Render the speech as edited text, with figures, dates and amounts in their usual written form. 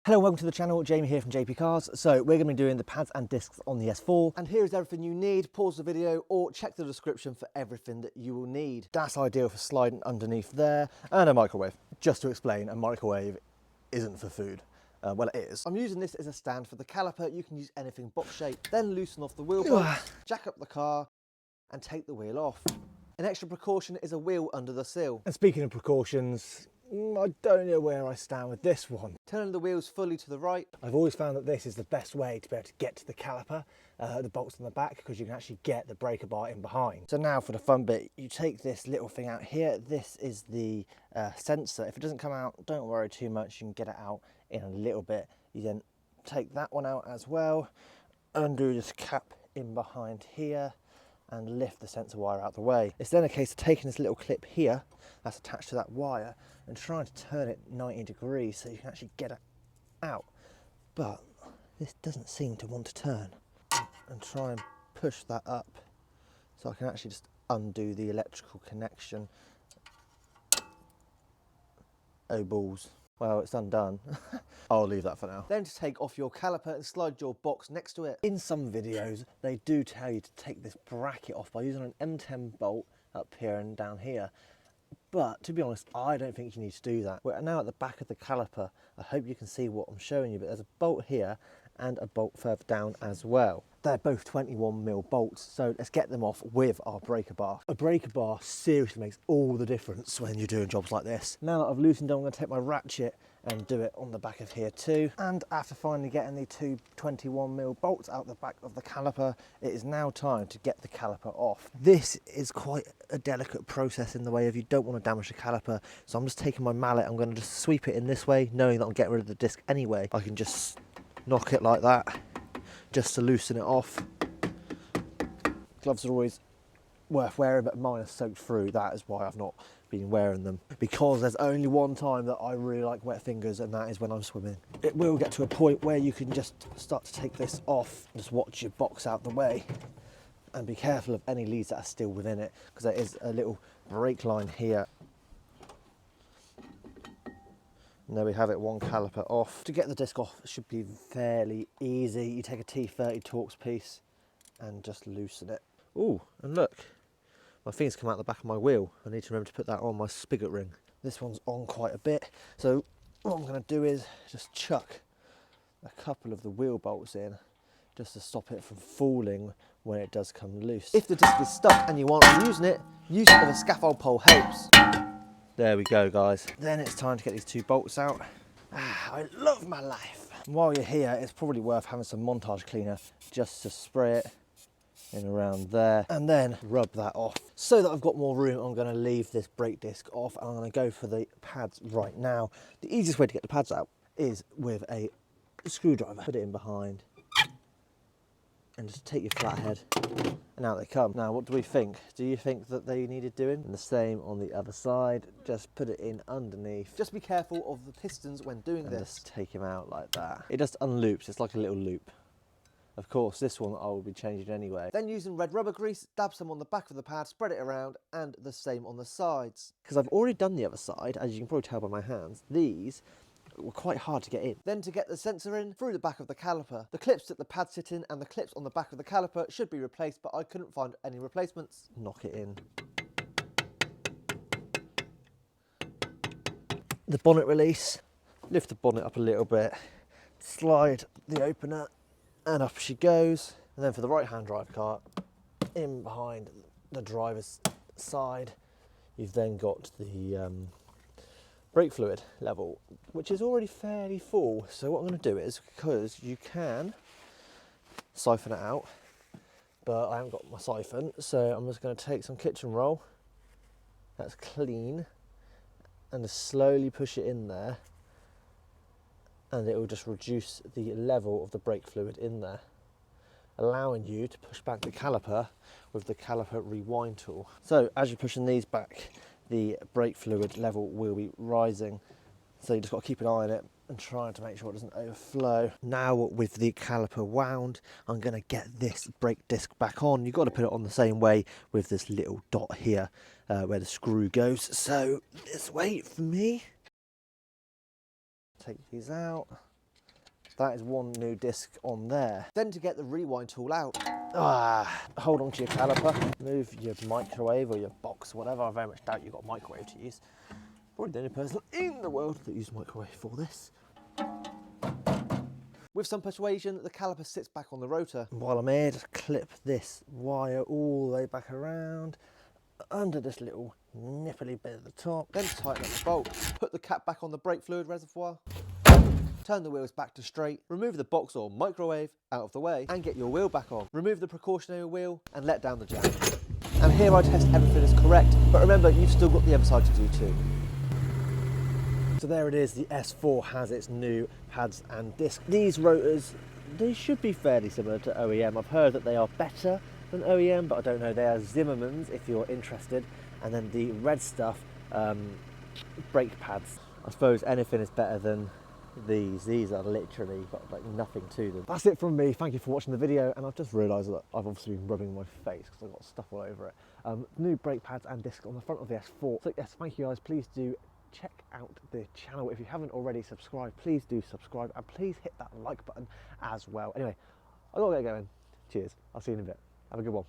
Hello, welcome to the channel. Jamie here from JP Cars. So we're going to be doing the pads and discs on the S4. And here is everything you need. Pause the video or check the description for everything that you will need. That's ideal for sliding underneath there. And a microwave. Just to explain, a microwave isn't for food. Well, it is. I'm using this as a stand for the caliper. You can use anything box shaped. Then loosen off the wheel bolts, jack up the car and take the wheel off. An extra precaution is a wheel under the sill. And speaking of precautions, I don't know where I stand with this one. Turning the wheels fully to the right. I've always found that this is the best way to be able to get to the caliper, the bolts on the back, because you can actually get the breaker bar in behind. So now for the fun bit, you take this little thing out here. This is the sensor. If it doesn't come out, don't worry too much. You can get it out in a little bit. You then take that one out as well, undo this cap in behind here, and lift the sensor wire out the way. It's then a case of taking this little clip here that's attached to that wire and trying to turn it 90 degrees so you can actually get it out. But this doesn't seem to want to turn. And try and push that up so I can actually just undo the electrical connection. Oh balls. Well, it's undone. I'll leave that for now. Then to take off your caliper and slide your box next to it. In some videos, they do tell you to take this bracket off by using an M10 bolt up here and down here. But to be honest, I don't think you need to do that. We're now at the back of the caliper. I hope you can see what I'm showing you, but there's a bolt here and a bolt further down as well. They're both 21mm bolts, so let's get them off with our breaker bar. A breaker bar seriously makes all the difference when you're doing jobs like this. Now that I've loosened up, I'm going to take my ratchet and do it on the back of here too. And after finally getting the two 21mm bolts out the back of the caliper, it is now time to get the caliper off. This is quite a delicate process in the way of you don't want to damage the caliper. So I'm just taking my mallet, I'm going to just sweep it in this way, knowing that I'm getting rid of the disc anyway. I can just knock it like that, just to loosen it off. Gloves are always worth wearing, but mine are soaked through. That is why I've not been wearing them, because there's only one time that I really like wet fingers, and that is when I'm swimming. It will get to a point where you can just start to take this off, just watch your box out the way and be careful of any leads that are still within it, because there is a little brake line here. And there we have it, one caliper off. To get the disc off should be fairly easy. You take a T30 Torx piece and just loosen it. Ooh, and look, my fingers come out the back of my wheel. I need to remember to put that on my spigot ring. This one's on quite a bit. So what I'm gonna do is just chuck a couple of the wheel bolts in just to stop it from falling when it does come loose. If the disc is stuck and you aren't using it, use of a scaffold pole helps. There we go, guys. Then it's time to get these two bolts out. I love my life. And while you're here, it's probably worth having some montage cleaner just to spray it in around there and then rub that off. So that I've got more room, I'm gonna leave this brake disc off and I'm gonna go for the pads right now. The easiest way to get the pads out is with a screwdriver. Put it in behind and just take your flathead, and out they come. Now, what do we think? Do you think that they needed doing? And the same on the other side. Just put it in underneath. Just be careful of the pistons when doing this. Just take him out like that. It just unloops, it's like a little loop. Of course, this one I will be changing anyway. Then using red rubber grease, dab some on the back of the pad, spread it around, and the same on the sides. Because I've already done the other side, as you can probably tell by my hands, these were quite hard to get in. Then to get the sensor in, through the back of the caliper. The clips that the pad sit in and the clips on the back of the caliper should be replaced, but I couldn't find any replacements. Knock it in. The bonnet release, lift the bonnet up a little bit, slide the opener, and up she goes. And then for the right-hand drive car, in behind the driver's side, you've then got the brake fluid level, which is already fairly full. So what I'm going to do is, because you can siphon it out, but I haven't got my siphon, so I'm just going to take some kitchen roll that's clean and just slowly push it in there, and it will just reduce the level of the brake fluid in there, allowing you to push back the caliper with the caliper rewind tool. So as you're pushing these back, the brake fluid level will be rising. So you just got to keep an eye on it and try to make sure it doesn't overflow. Now with the caliper wound, I'm going to get this brake disc back on. You've got to put it on the same way with this little dot here where the screw goes. So just wait for me. Take these out. That is one new disc on there. Then to get the rewind tool out, hold on to your caliper, move your microwave or your box, whatever. I very much doubt you've got a microwave to use. Probably the only person in the world that uses a microwave for this. With some persuasion, the caliper sits back on the rotor. And while I'm here, just clip this wire all the way back around under this little nipply bit at the top. Then tighten up the bolt. Put the cap back on the brake fluid reservoir. Turn the wheels back to straight. Remove the box or microwave out of the way and get your wheel back on. Remove the precautionary wheel and let down the jack. And here I test everything is correct, but remember, you've still got the other side to do too. So there it is, the S4 has its new pads and disc. These rotors, they should be fairly similar to OEM. I've heard that they are better than OEM, but I don't know. They are Zimmerman's if you're interested. And then the Red Stuff brake pads. I suppose anything is better than these. These are literally got like nothing to them. That's it from me. Thank you for watching the video. And I've just realised that I've obviously been rubbing my face because I've got stuff all over it. New brake pads and disc on the front of the S4. So yes, thank you guys. Please do check out the channel. If you haven't already subscribed, please do subscribe and please hit that like button as well. Anyway, I've got to get going. Cheers. I'll see you in a bit. Have a good one.